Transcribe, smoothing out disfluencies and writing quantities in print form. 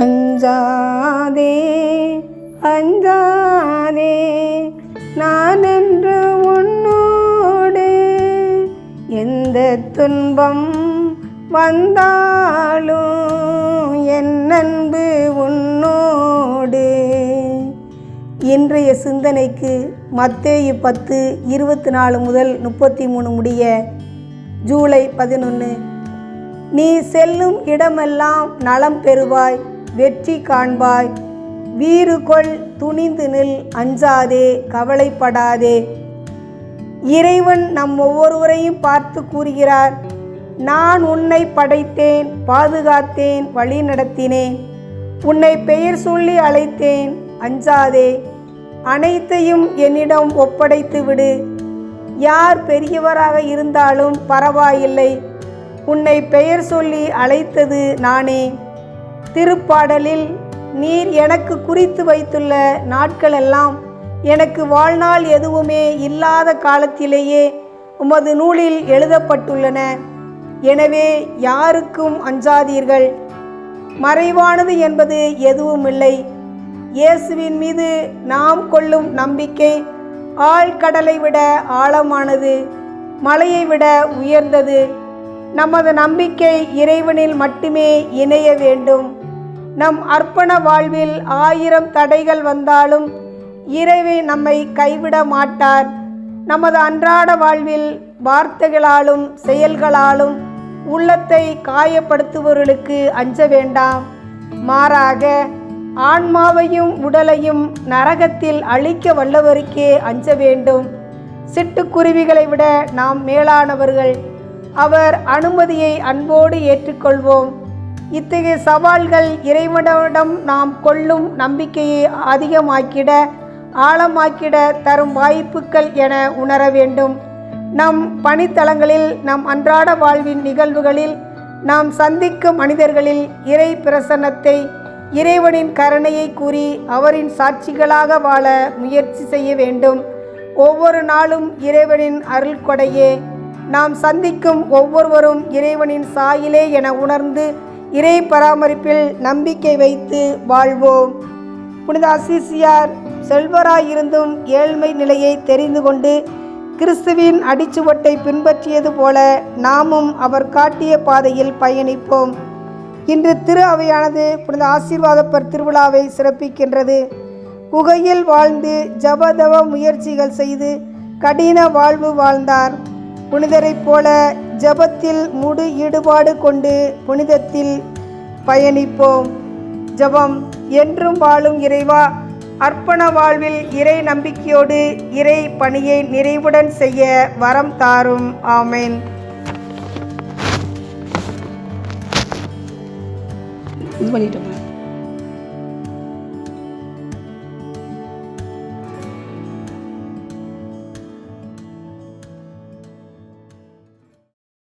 அஞ்சாதே அஞ்சாதே நான் என்று உன்னோடு, எந்த துன்பம் வந்தாலும் என் அன்பு உன்னோடு. இன்றைய சிந்தனைக்கு மத்தேயு 10:24 முதல் 33 முடிய. ஜூலை 11. நீ செல்லும் இடமெல்லாம் நலம் பெறுவாய், வெற்றி காண்பாய், வீறு கொள், துணிந்து நில், அஞ்சாதே, கவலைப்படாதே. இறைவன் நம் ஒவ்வொருவரையும் பார்த்து கூறுகிறார், நான் உன்னை படைத்தேன், பாதுகாத்தேன், வழி நடத்தினேன், உன்னை பெயர் சொல்லி அழைத்தேன், அஞ்சாதே, அனைத்தையும் என்னிடம் ஒப்படைத்து விடு. யார் பெரியவராக இருந்தாலும் பரவாயில்லை, உன்னை பெயர் சொல்லி அழைத்தது நானே. திருப்பாடலில், நீர் எனக்கு குறித்து வைத்துள்ள நாட்களெல்லாம் எனக்கு வாழ்நாள் எதுவுமே இல்லாத காலத்திலேயே உமது நூலில் எழுதப்பட்டுள்ளன. எனவே யாருக்கும் அஞ்சாதீர்கள். மறைவானது என்பது எதுவுமில்லை. இயேசுவின் மீது நாம் கொள்ளும் நம்பிக்கை ஆழ்கடலை விட ஆழமானது, மலையை விட உயர்ந்தது. நமது நம்பிக்கை இறைவனில் மட்டுமே இணைய வேண்டும். நம் அர்ப்பண வாழ்வில் 1000 தடைகள் வந்தாலும் இறைவன் நம்மை கைவிட மாட்டார். நமது அன்றாட வாழ்வில் வார்த்தைகளாலும் செயல்களாலும் உள்ளத்தை காயப்படுத்துபவர்களுக்கு அஞ்ச வேண்டாம். மாறாக ஆன்மாவையும் உடலையும் நரகத்தில் அழிக்க வல்லவருக்கே அஞ்ச வேண்டும். சிட்டுக்குருவிகளை விட நாம் மேலானவர்கள். அவர் அனுமதியை அன்போடு ஏற்றுக்கொள்வோம். இத்தகைய சவால்கள் இறைவனிடம் நாம் கொள்ளும் நம்பிக்கையை அதிகமாக்கிட, ஆழமாக்கிட தரும் வாய்ப்புகள் என உணர வேண்டும். நம் பணித்தளங்களில், நம் அன்றாட வாழ்வின் நிகழ்வுகளில், நாம் சந்திக்கும் மனிதர்களில் இறை பிரசன்னத்தை, இறைவனின் கருணையை கூறி அவரின் சாட்சிகளாக வாழ முயற்சி செய்ய வேண்டும். ஒவ்வொரு நாளும் இறைவனின் அருள் கொடையே. நாம் சந்திக்கும் ஒவ்வொருவரும் இறைவனின் சாயிலே என உணர்ந்து இறை பராமரிப்பில் நம்பிக்கை வைத்து வாழ்வோம். புனித அசிசியார் செல்வராயிருந்தும் ஏழ்மை நிலையை தெரிந்து கொண்டு கிறிஸ்துவின் அடிச்சுவட்டை பின்பற்றியது போல நாமும் அவர் காட்டிய பாதையில் பயணிப்போம். இன்று திரு அவையானது புனித ஆசீர்வாதப்பர் திருவிழாவை சிறப்பிக்கின்றது. குகையில் வாழ்ந்து ஜபதவ முயற்சிகள் செய்து கடின வாழ்வு வாழ்ந்தார். புனிதரைப் போல ஜபத்தில் முழு ஈடுபாடு கொண்டு புனிதத்தில் பயணிப்போம். ஜபம். என்றும் வாழும் இறைவா, அர்ப்பண வாழ்வில் இறை நம்பிக்கையோடு இறை பணியை நிறைவுடன் செய்ய வரம் தாரும். ஆமென். இது பண்ணிட்டோம்.